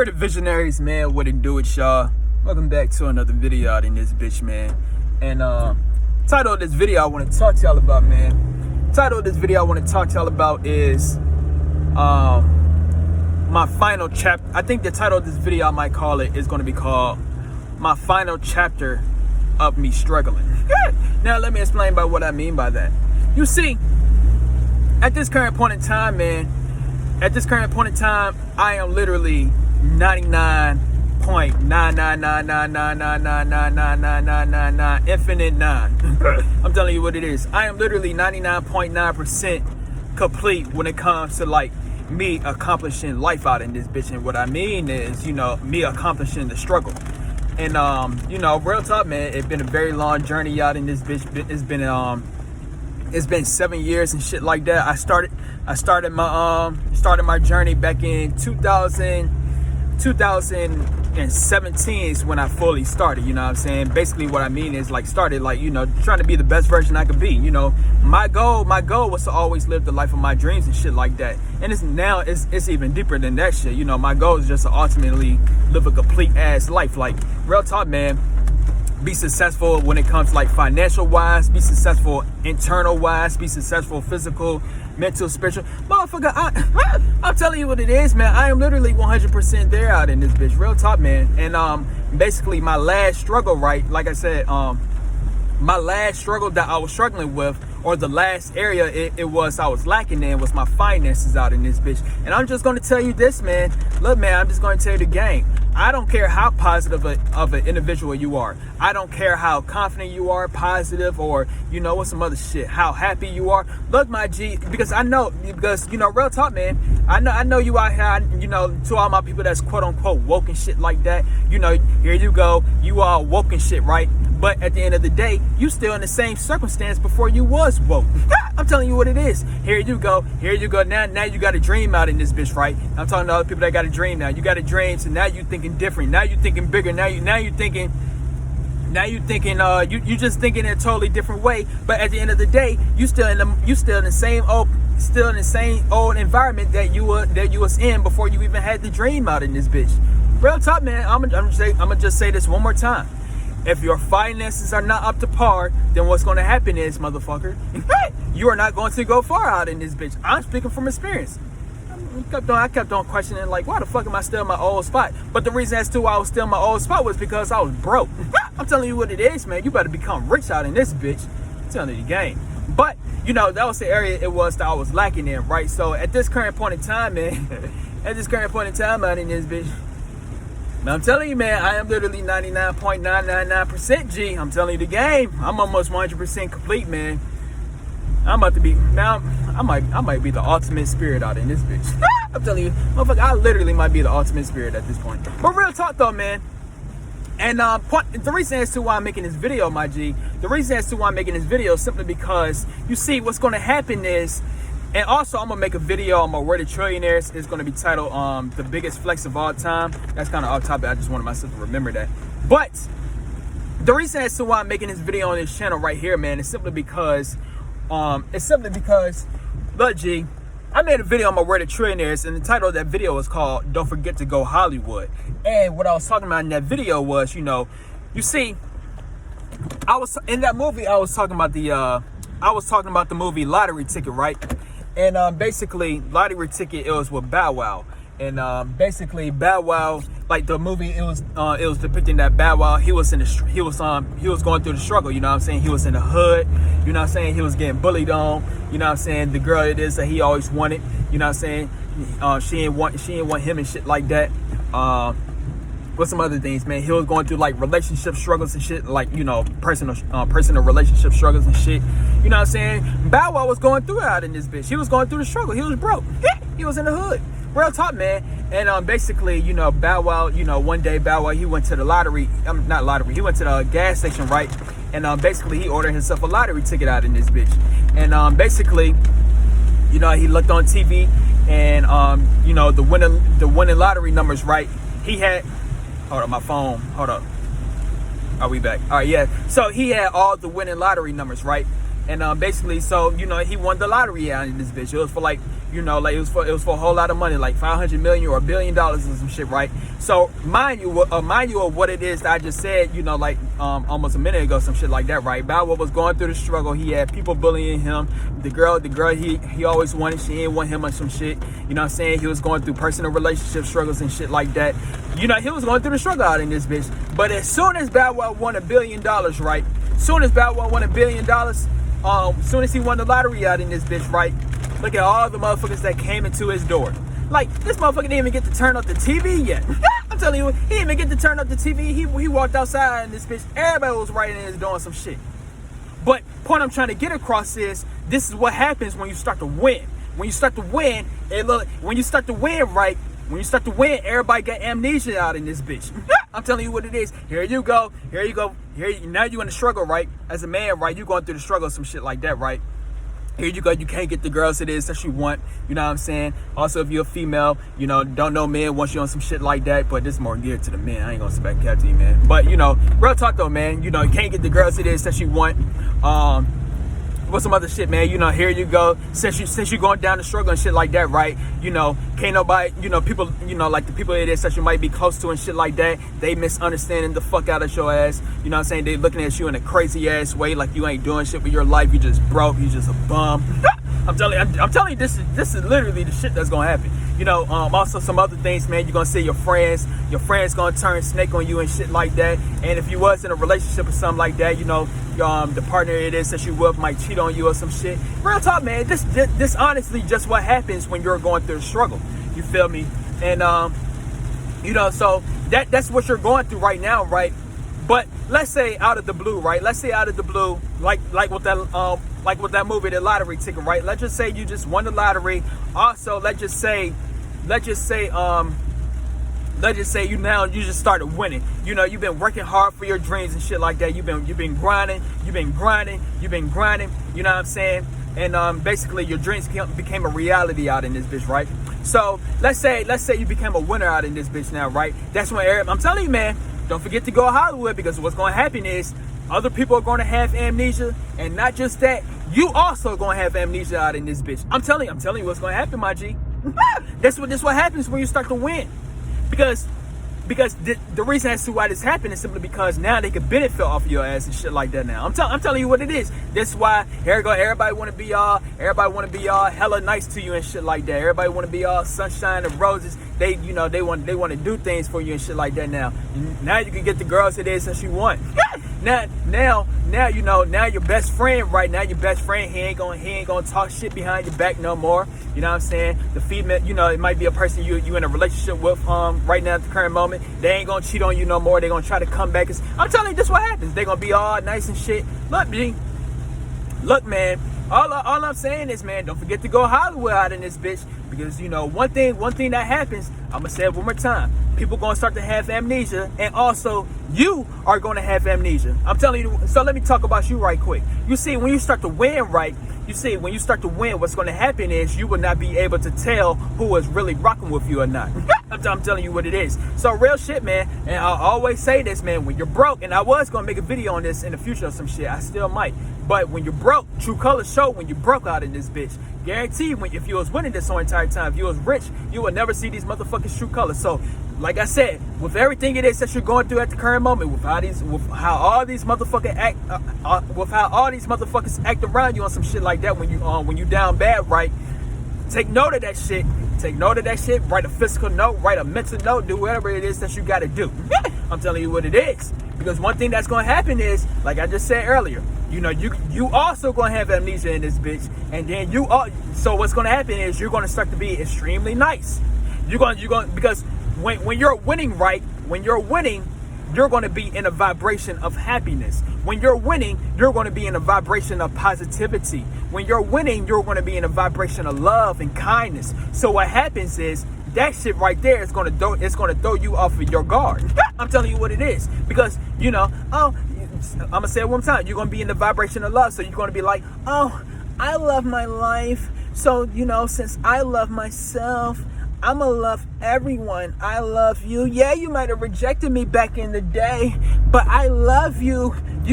For the visionaries, man, what it do it, y'all? Welcome back to another video out in this bitch, man. And title of this video I want to talk to y'all about, man. Title of this video I want to talk to y'all about is my final chapter. I think the title of this video I might call it is going to be called My Final Chapter of Me Struggling. Now let me explain by what I mean by that. You see, at this current point in time, man, I am literally 99.99999999999 infinite 9. I'm telling you what it is. I am literally 99.9% complete when it comes to like me accomplishing life out in this bitch. And what I mean is, you know, me accomplishing the struggle. And you know, real talk, man, it's been a very long journey out in this bitch. It's been 7 years and shit like that. I started my journey back in 2017 is when I fully started, you know what I'm saying? Basically what I mean is like started like, you know, trying to be the best version I could be. You know, my goal was to always live the life of my dreams and shit like that. And it's even deeper than that shit. You know, my goal is just to ultimately live a complete ass life. Like real talk, man. Be successful when it comes to like financial wise, be successful internal wise, be successful physical, mental, spiritual. Motherfucker, I'm telling you what it is, man. I am literally 100% there out in this bitch. Real talk, man. And basically my last struggle, right? Like I said, my last struggle that I was struggling with, or the last area I was lacking in, was my finances out in this bitch. And I'm just gonna tell you this, man. Look, man, I'm just gonna tell you the game. I don't care how positive of an individual you are. I don't care how confident you are, positive, or you know what, some other shit, how happy you are. Look, my G, because you know, real talk, man. I know you out here, you know, to all my people that's quote unquote woke and shit like that. You know, here you go, you all woke and shit, right? But at the end of the day, you still in the same circumstance before you was woke. I'm telling you what it is. Here you go. Now you got a dream out in this bitch, right? I'm talking to other people that got a dream now. You got a dream, so now you thinking different. Now you thinking bigger. Now you thinking. You just thinking in a totally different way. But at the end of the day, you still in the same old environment that you was in before you even had the dream out in this bitch. Real talk, man. I'm gonna just say this one more time. If your finances are not up to par, then what's going to happen is, motherfucker, you are not going to go far out in this bitch. I'm speaking from experience. I kept on questioning, like, why the fuck am I still in my old spot? But the reason as to why I was still in my old spot was because I was broke. I'm telling you what it is, man. You better become rich out in this bitch. I'm telling you the game. But, you know, that was the area that I was lacking in, right? So at this current point in time, man, out in this bitch, I'm telling you, man, I am literally 99.999% G. I'm telling you the game. I'm almost 100% complete, man. I'm about to be now. I might be the ultimate spirit out in this bitch. I'm telling you, motherfucker, I literally might be the ultimate spirit at this point. But real talk though, man. And the reason as to why I'm making this video, my G, is simply because you see what's going to happen is. And also, I'm gonna make a video on my Word of Trillionaires. It's gonna be titled "The Biggest Flex of All Time." That's kind of off topic. I just wanted myself to remember that. But the reason as to why I'm making this video on this channel right here, man, is simply because, look, G, I made a video on my Word of Trillionaires, and the title of that video was called "Don't Forget to Go Hollywood." And what I was talking about in that video was, you know, you see, I was in that movie. I was talking about the movie Lottery Ticket, right? And basically, Lottery Ticket, it was with Bow Wow. And basically, Bow Wow, like the movie, it was depicting that Bow Wow, he was going through the struggle. You know what I'm saying? He was in the hood. You know what I'm saying? He was getting bullied on. You know what I'm saying? The girl it is that he always wanted. You know what I'm saying? She didn't want him and shit like that. With some other things, man. He was going through like relationship struggles and shit, like, you know, personal relationship struggles and shit. You know what I'm saying? Bow Wow was going through it out in this bitch. He was going through the struggle. He was broke. He was in the hood. Real talk, man. And basically, you know, Bow Wow, you know, one day Bow Wow, he went to the he went to the gas station, right? And basically he ordered himself a lottery ticket out in this bitch. And basically, you know, he looked on TV and you know, the winning lottery numbers, right? He had, hold up, my phone, hold up. Are we back? All right, yeah. So he had all the winning lottery numbers, right? And basically, so, you know, he won the lottery out in this bitch. It was for like, You know, like it was for a whole lot of money, like 500 million or $1 billion or some shit, right? So mind you of what it is that I just said, you know, like almost a minute ago, some shit like that, right? Bow Wow was going through the struggle. He had people bullying him. The girl he always wanted, she didn't want him on some shit. You know what I'm saying? He was going through personal relationship struggles and shit like that. You know, he was going through the struggle out in this bitch. But as soon as Bow Wow won $1 billion, right? Soon as Bow Wow won $1 billion, soon as he won the lottery out in this bitch, right? Look at all the motherfuckers that came into his door. Like, this motherfucker didn't even get to turn up the TV yet. I'm telling you, he didn't even get to turn up the TV. He walked outside in this bitch. Everybody was right in his door doing some shit. But point I'm trying to get across is, this is what happens when you start to win. When you start to win, when you start to win, right? When you start to win, everybody got amnesia out in this bitch. I'm telling you what it is. Here you go. Now you in the struggle, right? As a man, right? You going through the struggle, some shit like that, right? Here you go. You can't get the girls it is that you want. You know what I'm saying? Also, if you're a female, you know, don't know men want you on some shit like that. But this is more geared to the men. I ain't gonna spec cat to you, man. But, you know, real talk though, man. You know, you can't get the girls it is that you want. What's some other shit, man? You know, here you go. Since you're going down the struggle and shit like that, right? You know, can't nobody, you know, people, you know, like the people it is that you might be close to and shit like that, they misunderstanding the fuck out of your ass. You know what I'm saying? They looking at you in a crazy ass way, like you ain't doing shit with your life. You just broke. You just a bum. I'm telling you, this is literally the shit that's gonna happen. You know, also some other things, man. You're gonna see your friends gonna turn snake on you and shit like that. And if you was in a relationship or something like that, you know, the partner it is that you with might cheat on you or some shit. Real talk, man. This honestly just what happens when you're going through a struggle. You feel me? And you know, so that's what you're going through right now, right? But let's say out of the blue, right? Let's say out of the blue, like with that movie, The Lottery Ticket, right? Let's just say you just won the lottery. Also, let's just say you just started winning. You know, you've been working hard for your dreams and shit like that. You've been grinding. You know what I'm saying? And basically your dreams became a reality out in this bitch, right? So let's say you became a winner out in this bitch now, right? That's when I'm telling you, man, don't forget to go to Hollywood, because what's going to happen is other people are going to have amnesia, and not just that, you also going to have amnesia out in this bitch. I'm telling you what's going to happen, my G. This what happens when you start to win. Because the reason as to why this happened is simply because now they can benefit off of your ass and shit like that now. I'm telling you what it is. That's why everybody want to be all hella nice to you and shit like that. Everybody want to be all sunshine and roses. They want to do things for you and shit like that now. Now you can get the girls it is that you want. Now you know, now your best friend, right now, your best friend, he ain't gonna talk shit behind your back no more. You know what I'm saying? The female, you know, it might be a person you in a relationship with right now at the current moment. They ain't gonna cheat on you no more. They gonna try to come back. I'm telling you, this what happens. They gonna be all nice and shit. Look, man. All I'm saying is, man, don't forget to go Hollywood out in this bitch, because you know one thing that happens. I'm gonna say it one more time. People gonna start to have amnesia, and also you are gonna have amnesia. I'm telling you. So let me talk about you right quick. You see, when you start to win, right? When you start to win, what's gonna happen is you will not be able to tell who is really rocking with you or not. I'm telling you what it is. So real shit, man. And I always say this, man. When you're broke, and I was gonna make a video on this in the future or some shit. I still might. But when you're broke, true colors show when you broke out in this bitch. Guarantee if you was winning this whole entire time, if you was rich, you would never see these motherfuckers true colors. So, like I said, with everything it is that you're going through at the current moment, with how all these motherfuckers act around you on some shit like that, when you down bad, right? Take note of that shit. Write a physical note, write a mental note, do whatever it is that you got to do. I'm telling you what it is. Because one thing that's going to happen is, like I just said earlier, you know, you also going to have amnesia in this bitch. And then so what's going to happen is you're going to start to be extremely nice. Because when you're winning, right? When you're winning, you're going to be in a vibration of happiness. When you're winning, you're going to be in a vibration of positivity. When you're winning, you're going to be in a vibration of love and kindness. So what happens is, that shit right there is going to throw you off of your guard. I'm telling you what it is. Because, you know, I'm going to say it one time. You're going to be in the vibration of love. So you're going to be like, oh, I love my life. So, you know, since I love myself, I'm going to love everyone. I love you. Yeah, you might have rejected me back in the day, but I love you.